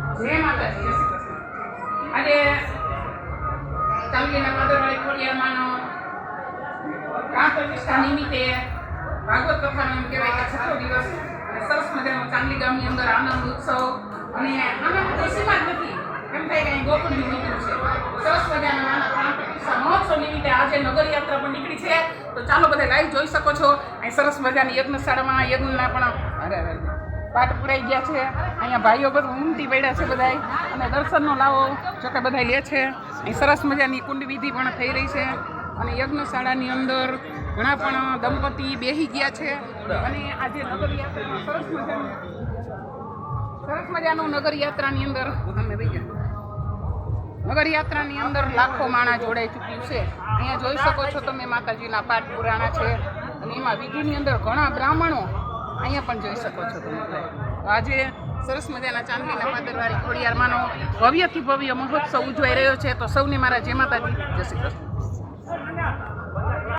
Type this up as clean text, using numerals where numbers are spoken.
જય માતાજી, જય શ્રી કૃષ્ણ. આજે ચાંદલીના પાદરવાળી ખોડિયારમાંનો પ્રાણ પ્રતિષ્ઠા નિમિત્તે ભાગવત કથાનો એમ કહેવાય કે છઠ્ઠો દિવસ અને સરસ મજાનો ચાંદલી ગામની અંદર આનંદ ઉત્સવ અને આનંદ કોઈ સીમા જ નથી. એમ થાય કે અહીં ગોકુળની નીકળ્યું છે. સરસ મજાના નાના પ્રાણ પ્રતિષ્ઠા મહોત્સવ નિમિત્તે આજે નગરયાત્રા પણ નીકળી છે. તો ચાલો બધા લાઈવ જોઈ શકો છો. અહીં સરસ મજાની યજ્ઞશાળામાં યજ્ઞના પણ પાઠ પુરાઈ ગયા છે. અહીંયા ભાઈઓ બધું ઉમટી પડ્યા છે બધા અને દર્શનનો લાવો જોકે બધા લે છે. અહીં સરસ મજાની કુંડ વિધિ પણ થઈ રહી છે અને યજ્ઞશાળાની અંદર ઘણા પણ દંપતી બેસી ગયા છે અને આજે નગરયાત્રામાં સરસ મજાનું નગરયાત્રાની અંદર અમે રહી ગયા. નગરયાત્રાની અંદર લાખો માણા જોડાઈ ચૂક્યું છે. અહીંયા જોઈ શકો છો તમે માતાજીના પાઠ પુરાણા છે અને એમાં વિધિની અંદર ઘણા બ્રાહ્મણો અહીંયા પણ જોઈ શકો છો તમે. આજે સરસ મજાના ચાંદલીના પાદરવાળી ખોડિયારમાંનો ભવ્યથી ભવ્ય મહોત્સવ ઉજવાઈ રહ્યો છે. તો સૌને મારા જય માતાજી, જય શ્રી કૃષ્ણ.